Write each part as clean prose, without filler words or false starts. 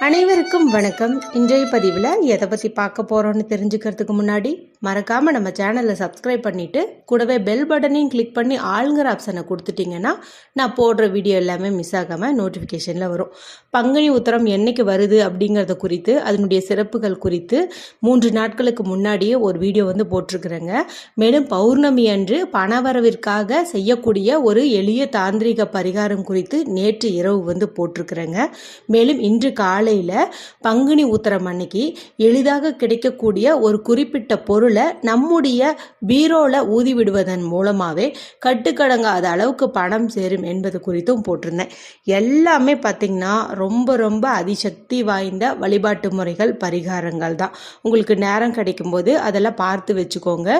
அனைவருக்கும் வணக்கம். இன்றைய பதிவில் எதை பற்றி பார்க்க போகிறோன்னு தெரிஞ்சுக்கிறதுக்கு முன்னாடி மறக்காமல் நம்ம சேனலை சப்ஸ்கிரைப் பண்ணிவிட்டு கூடவே பெல் பட்டனையும் கிளிக் பண்ணி ஆளுங்கிற ஆப்ஷனை கொடுத்துட்டிங்கன்னா நான் போடுற வீடியோ எல்லாமே மிஸ் ஆகாமல் நோட்டிஃபிகேஷனில் வரும். பங்குனி உத்திரம் என்னைக்கு வருது அப்படிங்கிறத குறித்து அதனுடைய சிறப்புகள் குறித்து 3 நாட்களுக்கு முன்னாடியே ஒரு வீடியோ போட்டிருக்கிறேங்க. மேலும் பௌர்ணமி அன்று பணவரவிற்காக செய்யக்கூடிய ஒரு எளிய தாந்திரிக பரிகாரம் குறித்து நேற்று இரவு போட்டிருக்கிறேங்க. மேலும் இன்று காலையில் பங்குனி உத்திரம் அன்னைக்கு எளிதாக கிடைக்கக்கூடிய ஒரு குறிப்பிட்ட பொருளை நம்முடைய பீரோல ஊதி விடுவதன் மூலமாகவே கட்டுக்கடங்காத அளவுக்கு பணம் சேரும் என்பது குறித்தும் போட்டிருந்தேன். எல்லாமே பார்த்திங்கன்னா ரொம்ப ரொம்ப அதிசக்தி வாய்ந்த வழிபாட்டு முறைகள், பரிகாரங்கள் தான். உங்களுக்கு நேரம் கிடைக்கும்போது அதெல்லாம் பார்த்து வச்சுக்கோங்க.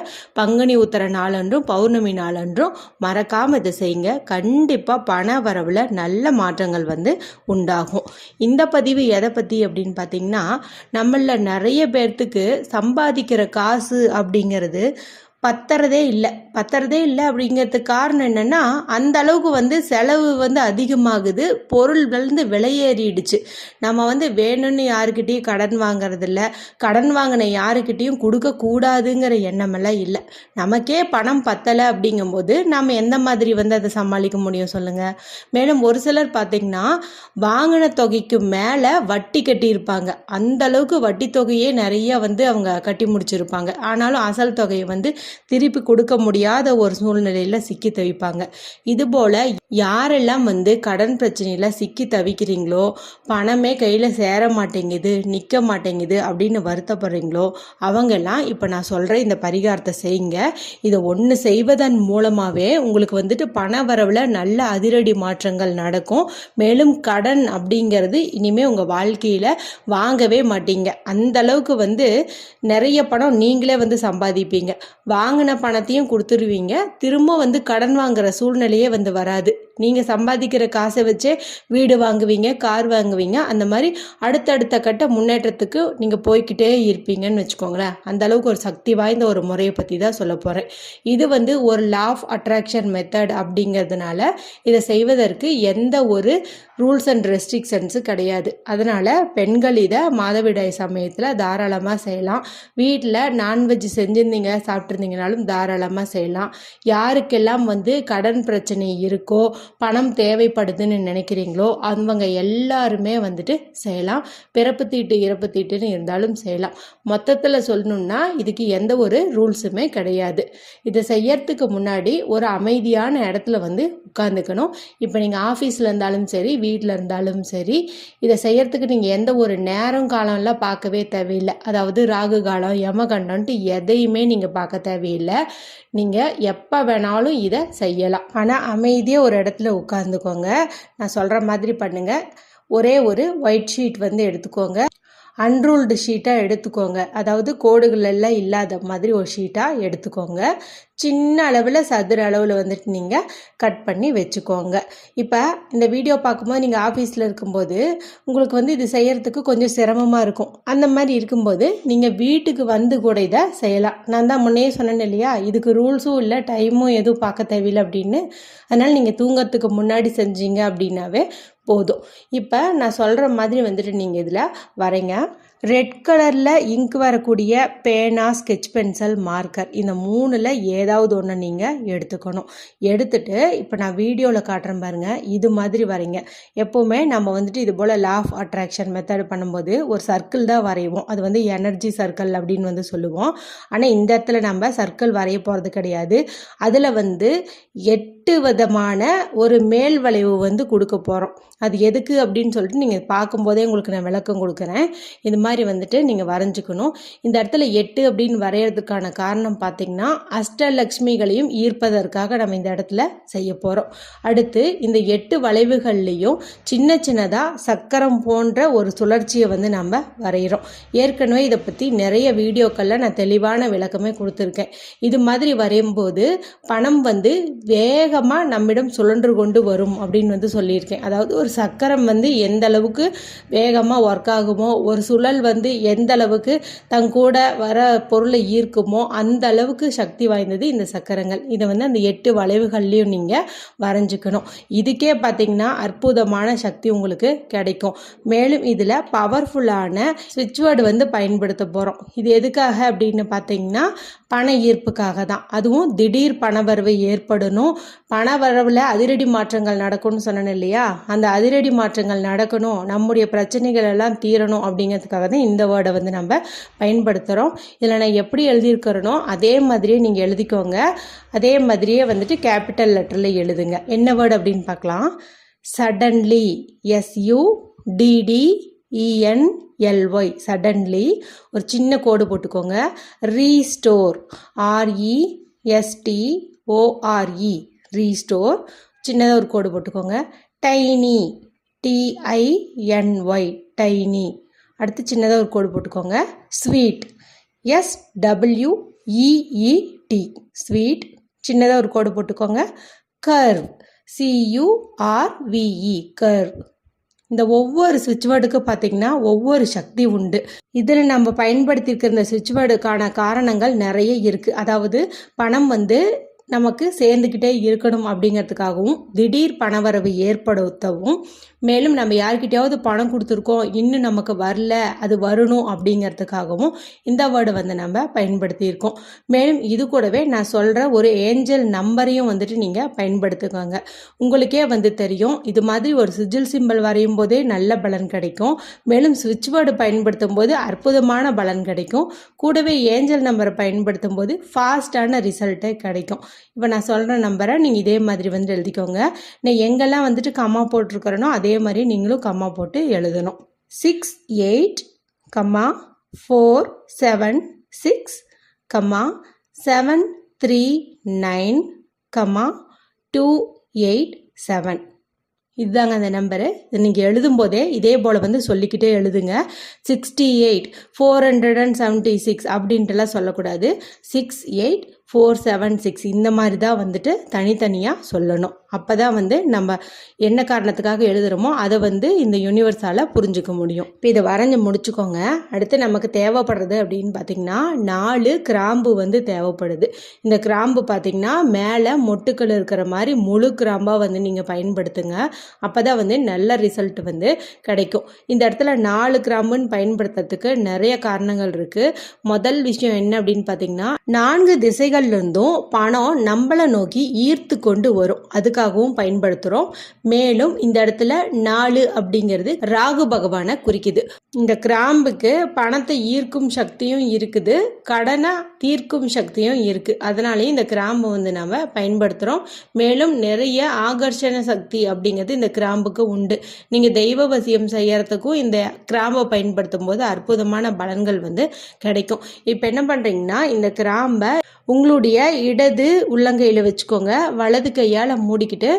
பங்குனி உத்திர நாளன்றும் பௌர்ணமி நாளன்றும் மறக்காமல் இதை செய்யுங்க. கண்டிப்பாக பண வரவில் நல்ல மாற்றங்கள் உண்டாகும். இந்த பதிவு எதை பற்றி அப்படின்னு பார்த்தீங்கன்னா, நம்மள நிறைய பேர்த்துக்கு சம்பாதிக்கிற காசு அப்படிங்கிறது பத்துறதே இல்லை அப்படிங்கிறதுக்கு காரணம் என்னென்னா, அந்த அளவுக்கு செலவு அதிகமாகுது, பொருள் விலையேறிடுச்சு. நம்ம வேணும்னு யாருக்கிட்டையும் கடன் வாங்கிறதில்ல, கடன் வாங்கின யாருக்கிட்டையும் கொடுக்கக்கூடாதுங்கிற எண்ணமெல்லாம் இல்லை. நமக்கே பணம் பத்தலை அப்படிங்கும்போது நம்ம எந்த மாதிரி அதை சமாளிக்க முடியும் சொல்லுங்கள். மேலும் ஒரு சிலர் பார்த்திங்கன்னா வாங்கின தொகைக்கு மேலே வட்டி கட்டியிருப்பாங்க. அந்த அளவுக்கு வட்டி தொகையே நிறைய அவங்க கட்டி முடிச்சிருப்பாங்க. ஆனாலும் அசல் தொகையை திருப்பி கொடுக்க முடியாத ஒரு சூழ்நிலையில் சிக்கி தவிப்பாங்க. இதுபோல் யாரெல்லாம் கடன் பிரச்சனையில் சிக்கி தவிக்கிறீங்களோ, பணமே கையில் சேர மாட்டேங்குது, நிற்க மாட்டேங்குது அப்படின்னு வருத்தப்படுறீங்களோ, அவங்கெல்லாம் இப்போ நான் சொல்கிற இந்த பரிகாரத்தை செய்யுங்க. இதை ஒன்று செய்வதன் மூலமாகவே உங்களுக்கு பண வரவில் நல்ல அதிரடி மாற்றங்கள் நடக்கும். மேலும் கடன் அப்படிங்கிறது இனிமேல் உங்கள் வாழ்க்கையில் வாங்கவே மாட்டீங்க. அந்த அளவுக்கு நிறைய பணம் நீங்களே சம்பாதிப்பீங்க. வாங்கின பணத்தையும் கொடுத்துருவீங்க. திரும்ப கடன் வாங்குற சூழ்நிலையே வராது. நீங்கள் சம்பாதிக்கிற காசை வச்சே வீடு வாங்குவீங்க, கார் வாங்குவீங்க. அந்த மாதிரி அடுத்தடுத்த கட்ட முன்னேற்றத்துக்கு நீங்கள் போய்கிட்டே இருப்பீங்கன்னு வச்சுக்கோங்களேன். அந்த அளவுக்கு ஒரு சக்தி வாய்ந்த ஒரு முறையை பற்றி தான் சொல்ல போகிறேன். இது ஒரு லா ஆஃப் அட்ராக்ஷன் மெத்தட் அப்படிங்கிறதுனால இதை செய்வதற்கு எந்த ஒரு ரூல்ஸ் அண்ட் ரெஸ்ட்ரிக்ஷன்ஸு கிடையாது. அதனால் பெண்கள் இதை மாதவிடாய் சமயத்தில் தாராளமாக செய்யலாம். வீட்டில் நான்வெஜ் செஞ்சுருந்தீங்க, சாப்பிட்ருந்தீங்கனாலும் தாராளமாக செய்யலாம். யாருக்கெல்லாம் கடன் பிரச்சனை இருக்கோ, பணம் தேவைப்படுதுன்னு நினைக்கிறீங்களோ அவங்க எல்லாருமே செய்யலாம். பிறப்பு தீட்டு இறப்பு தீட்டுன்னு இருந்தாலும் செய்யலாம். மொத்தத்தில் சொல்லணும்னா இதுக்கு எந்த ஒரு ரூல்ஸுமே கிடையாது. இதை செய்யறதுக்கு முன்னாடி ஒரு அமைதியான இடத்துல உட்காந்துக்கணும். இப்போ நீங்கள் ஆஃபீஸில் இருந்தாலும் சரி, வீட்டில் இருந்தாலும் சரி, இதை செய்யறதுக்கு நீங்கள் எந்த ஒரு நேரம் காலம்லாம் பார்க்கவே தேவையில்லை. அதாவது ராகு காலம், யமகண்டன்ட்டு எதையுமே நீங்கள் பார்க்க தேவையில்லை. நீங்கள் எப்போ வேணாலும் இதை செய்யலாம். ஆனால் அமைதியாக ஒரு இடத்துல உட்காந்துக்கோங்க. நான் சொல்கிற மாதிரி பண்ணுங்கள். ஒரே ஒரு ஒயிட் ஷீட் எடுத்துக்கோங்க. அன்ரூல்டு ஷீட்டாக எடுத்துக்கோங்க. அதாவது கோடுகள் எல்லாம் இல்லாத மாதிரி ஒரு ஷீட்டாக எடுத்துக்கோங்க. சின்ன அளவில் சதுர அளவில் நீங்கள் கட் பண்ணி வச்சுக்கோங்க. இப்போ இந்த வீடியோ பார்க்கும்போது நீங்கள் ஆஃபீஸில் இருக்கும்போது உங்களுக்கு இது செய்கிறதுக்கு கொஞ்சம் சிரமமாக இருக்கும். அந்த மாதிரி இருக்கும்போது நீங்கள் வீட்டுக்கு கூட இதை செய்யலாம். நான் தான் முன்னே சொன்னேன் இல்லையா, இதுக்கு ரூல்ஸும் இல்லை, டைமும் எதுவும் பார்க்க தேவையில்லை அப்படின்னு. அதனால் நீங்கள் தூங்கிறதுக்கு முன்னாடி செஞ்சீங்க அப்படின்னாவே போதும். இப்போ நான் சொல்கிற மாதிரி நீங்கள் இதில் வரைங்க. ரெட் கலரில் இங்க் வரக்கூடிய பேனா, ஸ்கெட்ச் பென்சில், மார்க்கர், இந்த 3ல் ஏதாவது ஒன்று நீங்கள் எடுத்துக்கணும். எடுத்துட்டு இப்போ நான் வீடியோவில் காட்டுறேன் பாருங்கள், இது மாதிரி வரைங்க. எப்போவுமே நம்ம இது போல் லா ஆஃப் அட்ராக்ஷன் மெத்தட் பண்ணும்போது ஒரு சர்க்கிள் தான் வரைவோம். அது எனர்ஜி சர்க்கிள் அப்படின்னு சொல்லுவோம். ஆனால் இந்த இடத்துல நம்ம சர்க்கிள் வரைய போகிறது கிடையாது. அதில் 8 விதமான ஒரு மேல் வளைவு கொடுக்க போகிறோம். அது எதுக்கு அப்படின்னு சொல்லிட்டு நீங்கள் பார்க்கும்போதே உங்களுக்கு நான் விளக்கம் கொடுக்குறேன். இது மாதிரி நீங்கள் வரைஞ்சிக்கணும். இந்த இடத்துல 8 அப்படின்னு வரைகிறதுக்கான காரணம் பார்த்தீங்கன்னா, அஷ்டலக்ஷ்மிகளையும் ஈர்ப்பதற்காக நம்ம இந்த இடத்துல செய்ய போகிறோம். அடுத்து இந்த 8 வளைவுகள்லையும் சின்ன சின்னதாக சக்கரம் போன்ற ஒரு சுழற்சியை நம்ம வரைகிறோம். ஏற்கனவே இதை பற்றி நிறைய வீடியோக்களில் நான் தெளிவான விளக்கமே கொடுத்துருக்கேன். இது மாதிரி வரையும்போது பணம் வேகமாக நம்மிடம் சுழன்று கொண்டு வரும் அப்படின்னு சொல்லியிருக்கேன். அதாவது ஒரு சக்கரம் எந்த அளவுக்கு வேகமாக ஒர்க் ஆகுமோ, ஒரு சுழல் எந்த அளவுக்கு தன் கூட வர பொருளை ஈர்க்குமோ அந்த அளவுக்கு சக்தி வாய்ந்தது இருக்கிறது இந்த சக்கரங்கள். இதை வந்து அந்த 8 வளைவுகள்லையும் நீங்கள் வரைஞ்சிக்கணும். இதுக்கே பார்த்திங்கன்னா அற்புதமான சக்தி உங்களுக்கு கிடைக்கும். மேலும் இதில் பவர்ஃபுல்லான ஸ்விட்ச் வேர்டு வந்து பயன்படுத்த போகிறோம். இது எதுக்காக அப்படின்னு பார்த்தீங்கன்னா பண ஈர்ப்புக்காக தான். அதுவும் திடீர் பணவரவு ஏற்படணும், பணவரவில் அதிரடி மாற்றங்கள் நடக்கும்னு சொன்னேன் இல்லையா, அந்த அதிரடி மாற்றங்கள் நடக்கணும், நம்முடைய பிரச்சனைகள் எல்லாம் தீரணும் அப்படிங்கிறதுக்காக தான் இந்த வேர்டை வந்து நம்ம பயன்படுத்துகிறோம். இதில் நான் எப்படி எழுதியிருக்கிறனோ அதே மாதிரியே நீங்கள் எழுதிக்கோங்க. அதே மாதிரியே வந்துட்டு கேபிட்டல் லெட்டரில் எழுதுங்க. என்ன வேர்டு அப்படின்னு பார்க்கலாம். Suddenly, SUDDENLY, suddenly. ஒரு சின்ன கோடு போட்டுக்கோங்க. ரீஸ்டோர், RESTORE, ரீஸ்டோர், சின்னதாக ஒரு கோடு போட்டுக்கோங்க. Tiny, TINY, tiny. அடுத்து சின்னதாக ஒரு கோடு போட்டுக்கோங்க. ஸ்வீட், SWEET, ஸ்வீட், சின்னதாக ஒரு கோடு போட்டுக்கோங்க. Curve, CURVE, curve. இந்த ஒவ்வொரு சுவிட்ச் வேர்டுக்கு பார்த்திங்கன்னா ஒவ்வொரு சக்தி உண்டு. இதில் நம்ம பயன்படுத்தியிருக்கிற இந்த சுவிட்ச் வேர்டுக்கான காரணங்கள் நிறைய இருக்குது. அதாவது பணம் வந்து நமக்கு சேர்ந்துக்கிட்டே இருக்கணும் அப்படிங்கிறதுக்காகவும், திடீர் பணவரவு ஏற்படுத்தவும், மேலும் நம்ம யார்கிட்டையாவது பணம் கொடுத்துருக்கோம் இன்னும் நமக்கு வரல, அது வரணும் அப்படிங்கிறதுக்காகவும் இந்த வேர்டு வந்து நம்ம பயன்படுத்தியிருக்கோம். மேலும் இது கூடவே நான் சொல்கிற ஒரு ஏஞ்சல் நம்பரையும் வந்துட்டு நீங்கள் பயன்படுத்துக்கோங்க. உங்களுக்கே வந்து தெரியும், இது மாதிரி ஒரு சிஜில் சிம்பிள் வரையும் போதே நல்ல பலன் கிடைக்கும். மேலும் சுவிட்ச் வேர்டு பயன்படுத்தும் போது அற்புதமான பலன் கிடைக்கும். கூடவே ஏஞ்சல் நம்பரை பயன்படுத்தும் போது ஃபாஸ்டான ரிசல்ட்டே கிடைக்கும். இப்போ நான் சொல்கிற நம்பரை நீங்கள் இதே மாதிரி வந்து எழுதிக்கோங்க. நான் எங்கெல்லாம் வந்துட்டு கம்மா போட்டிருக்கிறேனோ அதே மாதிரி நீங்களும் கம்மா போட்டு எழுதணும். 68,476, 739,287. இதுதாங்க அந்த நம்பரு. இது நீங்கள் எழுதும்போதே இதே போல் வந்து சொல்லிக்கிட்டே எழுதுங்க. 68,476 அப்படின்ட்டுலாம் சொல்லக்கூடாது. 68,476 இந்த மாதிரி தான் வந்துட்டு தனித்தனியாக சொல்லணும். அப்போ தான் வந்து நம்ம என்ன காரணத்துக்காக எழுதுகிறோமோ அதை வந்து இந்த யூனிவர்ஸால் புரிஞ்சுக்க முடியும். இப்போ இதை வரைஞ்சி முடிச்சுக்கோங்க. அடுத்து நமக்கு தேவைப்படுறது அப்படின்னு பார்த்திங்கன்னா 4 கிராம்பு வந்து தேவைப்படுது. இந்த கிராம்பு பார்த்திங்கன்னா மேலே மொட்டுக்கள் இருக்கிற மாதிரி முழு கிராம்பாக வந்து நீங்கள் பயன்படுத்துங்க. அப்போ தான் வந்து நல்ல ரிசல்ட் வந்து கிடைக்கும். இந்த இடத்துல 4 கிராம்புன்னு பயன்படுத்துறதுக்கு நிறைய காரணங்கள் இருக்குது. முதல் விஷயம் என்ன அப்படின்னு பார்த்திங்கன்னா 4 திசைகள்லேருந்தும் பணம் நம்மளை நோக்கி ஈர்த்து கொண்டு வரும், அதுக்காகவும் பயன்படுத்துகிறோம். மேலும் இந்த இடத்துல 4 அப்படிங்கிறது ராகு பகவானை குறிக்குது. இந்த கிராம்புக்கு பணத்தை ஈர்க்கும் சக்தியும் இருக்குது, கடனை தீர்க்கும் சக்தியும் இருக்குது. அதனாலேயும் இந்த கிராம்பு வந்து நம்ம பயன்படுத்துகிறோம். மேலும் நிறைய ஆகர்ஷண சக்தி அப்படிங்கிறது இந்த கிராம்புக்கு உண்டு. நீங்கள் தெய்வ வசியம் செய்யறதுக்கும் இந்த கிராம்பை பயன்படுத்தும் போது அற்புதமான பலன்கள் வந்து கிடைக்கும். இப்போ என்ன பண்ணுறீங்கன்னா இந்த கிராம்பை உங்களுடைய இடது உள்ளங்கையில் வச்சுக்கோங்க. வலது கையால் மூடிக்கிட்டு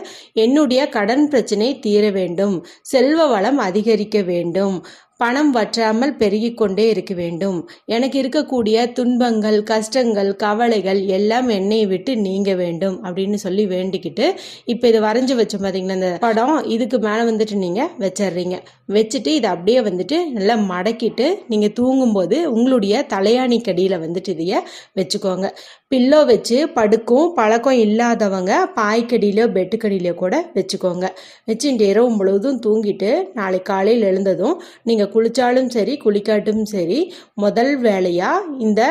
என்னுடைய கடன் பிரச்சனை தீர வேண்டும், செல்வ வளம் அதிகரிக்க வேண்டும், பணம் வற்றாமல் பெருகிக்கொண்டே இருக்க வேண்டும், எனக்கு இருக்கக்கூடிய துன்பங்கள் கஷ்டங்கள் கவலைகள் எல்லாம் என்னை விட்டு நீங்க வேண்டும் அப்படின்னு சொல்லி வேண்டிக்கிட்டு இப்போ இதை வரைஞ்சி வச்சோம் பார்த்தீங்கன்னா இந்த படம், இதுக்கு மேலே வந்துட்டு நீங்கள் வச்சிடுறீங்க. வச்சுட்டு இதை அப்படியே வந்துட்டு நல்லா மடக்கிட்டு நீங்கள் தூங்கும்போது உங்களுடைய தலையாணி கடியில் வந்துட்டு இதைய வச்சுக்கோங்க. பில்லோ வச்சு படுக்கும் பழக்கம் இல்லாதவங்க பாய்க்கடியிலோ பெட்டுக்கடியிலோ கூட வச்சுக்கோங்க. வச்சுட்டு இரவு முழுவதும் தூங்கிட்டு நாளை காலையில் எழுந்ததும் நீங்கள் குளிச்சாலும் சரி குளிக்காட்டும் சரி முதல் வேலையாக இந்த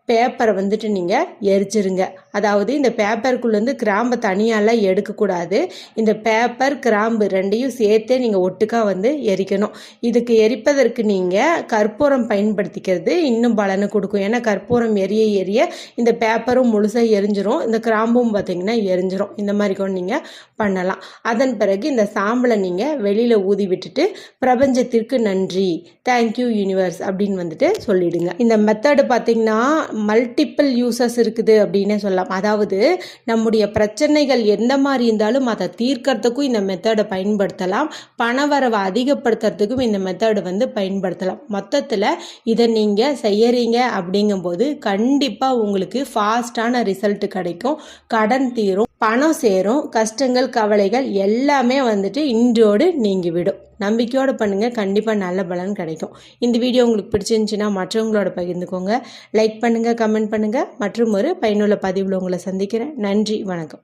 பேப்பரை வந்துட்டு நீங்கள் எரிச்சிருங்க. அதாவது இந்த பேப்பருக்குள்ளேருந்து கிராம்பை தனியாலாம் எடுக்கக்கூடாது. இந்த பேப்பர் கிராம்பு ரெண்டையும் சேர்த்தே நீங்கள் ஒட்டுக்காக வந்து எரிக்கணும். இதுக்கு எரிப்பதற்கு நீங்கள் கற்பூரம் பயன்படுத்திக்கிறது இன்னும் பலனை கொடுக்கும். ஏன்னா கற்பூரம் எரிய எரிய இந்த பேப்பரும் முழுசாக எரிஞ்சிரும், இந்த கிராம்பும் பார்த்திங்கன்னா எரிஞ்சிரும். இந்த மாதிரி கூட நீங்கள் பண்ணலாம். அதன் பிறகு இந்த சாம்பலை நீங்கள் வெளியில் ஊதி விட்டுட்டு பிரபஞ்சத்திற்கு நன்றி, தேங்க்யூ யூனிவர்ஸ் அப்படின்னு வந்துட்டு சொல்லிடுங்க. இந்த மெத்தடு பார்த்திங்கன்னா மல்டிப்பிள் யூசஸ் இருக்குது அப்படின்னே சொல்லலாம். அதாவது நம்முடைய பிரச்சனைகள் எந்த மாதிரி இருந்தாலும் அதை தீர்க்கறதுக்கும் இந்த மெத்தடை பயன்படுத்தலாம், பணவரவை அதிகப்படுத்துறதுக்கும் இந்த மெத்தடு வந்து பயன்படுத்தலாம். மொத்தத்தில் இதை நீங்கள் செய்யறீங்க அப்படிங்கும்போது கண்டிப்பாக உங்களுக்கு ஃபாஸ்டான ரிசல்ட் கிடைக்கும், கடன் தீரும், பணம் சேரும், கஷ்டங்கள் கவலைகள் எல்லாமே வந்துட்டு இன்றோடு நீங்கிவிடும். நம்பிக்கையோடு பண்ணுங்கள், கண்டிப்பாக நல்ல பலன் கிடைக்கும். இந்த வீடியோ உங்களுக்கு பிடிச்சிருந்துச்சுன்னா மற்றவங்களோட பகிர்ந்துக்கோங்க. லைக் பண்ணுங்கள், கமெண்ட் பண்ணுங்கள். மற்றும் ஒரு பயனுள்ள பதிவில் உங்களை சந்திக்கிறேன். நன்றி, வணக்கம்.